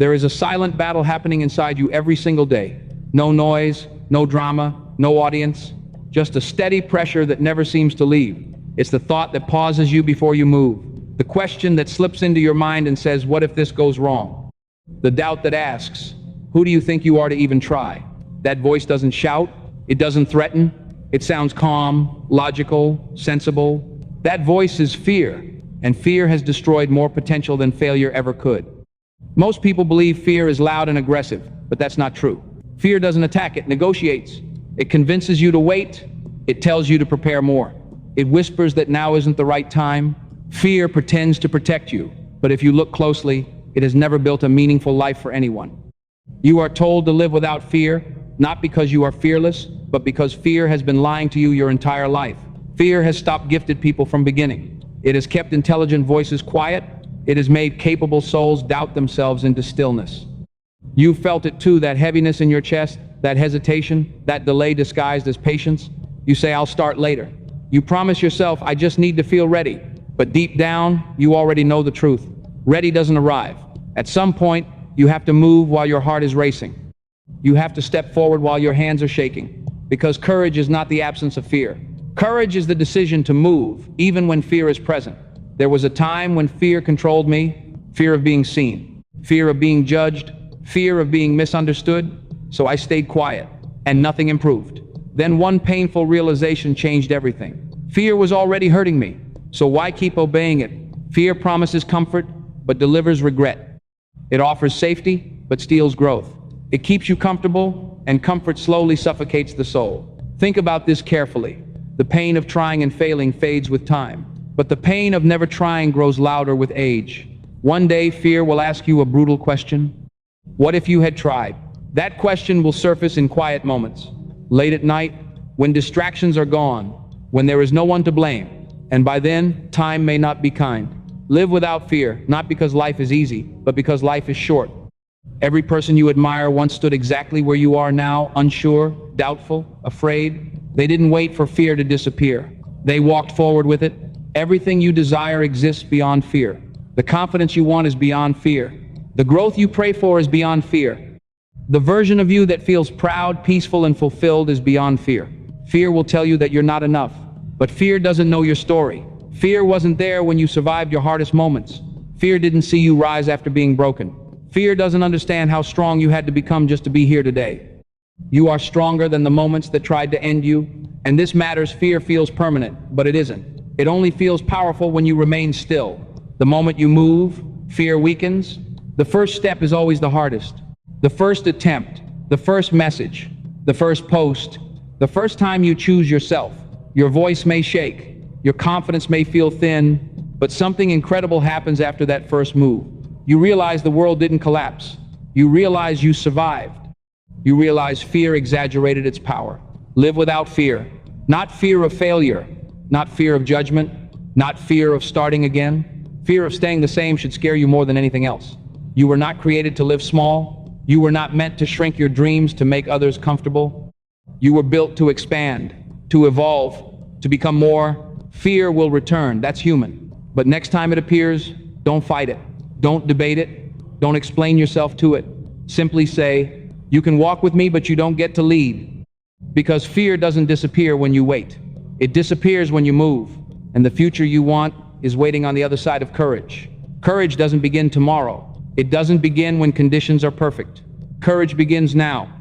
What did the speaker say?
There is a silent battle happening inside you every single day. No noise, no drama, no audience, just a steady pressure that never seems to leave. It's the thought that pauses you before you move. The question that slips into your mind and says, what if this goes wrong? The doubt that asks, who do you think you are to even try? That voice doesn't shout, it doesn't threaten, it sounds calm, logical, sensible. That voice is fear, and fear has destroyed more potential than failure ever could. Most people believe fear is loud and aggressive, but that's not true. Fear doesn't attack, it negotiates. It convinces you to wait, it tells you to prepare more. It whispers that now isn't the right time. Fear pretends to protect you, but if you look closely, it has never built a meaningful life for anyone. You are told to live without fear, not because you are fearless, but because fear has been lying to you your entire life. Fear has stopped gifted people from beginning. It has kept intelligent voices quiet. It has made capable souls doubt themselves into stillness. You felt it too, that heaviness in your chest, that hesitation, that delay disguised as patience. You say, I'll start later. You promise yourself, I just need to feel ready. But deep down, you already know the truth. Ready doesn't arrive. At some point, you have to move while your heart is racing. You have to step forward while your hands are shaking. Because courage is not the absence of fear. Courage is the decision to move, even when fear is present. There was a time when fear controlled me. Fear of being seen. Fear of being judged. Fear of being misunderstood. So I stayed quiet, and nothing improved. Then one painful realization changed everything. Fear was already hurting me, so why keep obeying it? Fear promises comfort, but delivers regret. It offers safety, but steals growth. It keeps you comfortable, and comfort slowly suffocates the soul. Think about this carefully. The pain of trying and failing fades with time, but the pain of never trying grows louder with age. One day, fear will ask you a brutal question. What if you had tried? That question will surface in quiet moments. Late at night, when distractions are gone, when there is no one to blame, and by then, time may not be kind. Live without fear, not because life is easy, but because life is short. Every person you admire once stood exactly where you are now, unsure, doubtful, afraid. They didn't wait for fear to disappear. They walked forward with it. Everything you desire exists beyond fear. The confidence you want is beyond fear. The growth you pray for is beyond fear. The version of you that feels proud, peaceful, and fulfilled is beyond fear. Fear will tell you that you're not enough, but fear doesn't know your story. Fear wasn't there when you survived your hardest moments. Fear didn't see you rise after being broken. Fear doesn't understand how strong you had to become just to be here today. You are stronger than the moments that tried to end you, and this matters. Fear feels permanent, but it isn't. It only feels powerful when you remain still. The moment you move, fear weakens. The first step is always the hardest. The first attempt, the first message, the first post, the first time you choose yourself. Your voice may shake, your confidence may feel thin, but something incredible happens after that first move. You realize the world didn't collapse. You realize you survived. You realize fear exaggerated its power. Live without fear. Not fear of failure, not fear of judgment, not fear of starting again. Fear of staying the same should scare you more than anything else. You were not created to live small. You were not meant to shrink your dreams to make others comfortable. You were built to expand, to evolve, to become more. Fear will return, that's human. But next time it appears, don't fight it. Don't debate it. Don't explain yourself to it. Simply say, you can walk with me, but you don't get to lead. Because fear doesn't disappear when you wait. It disappears when you move. And the future you want is waiting on the other side of courage. Courage doesn't begin tomorrow. It doesn't begin when conditions are perfect. Courage begins now.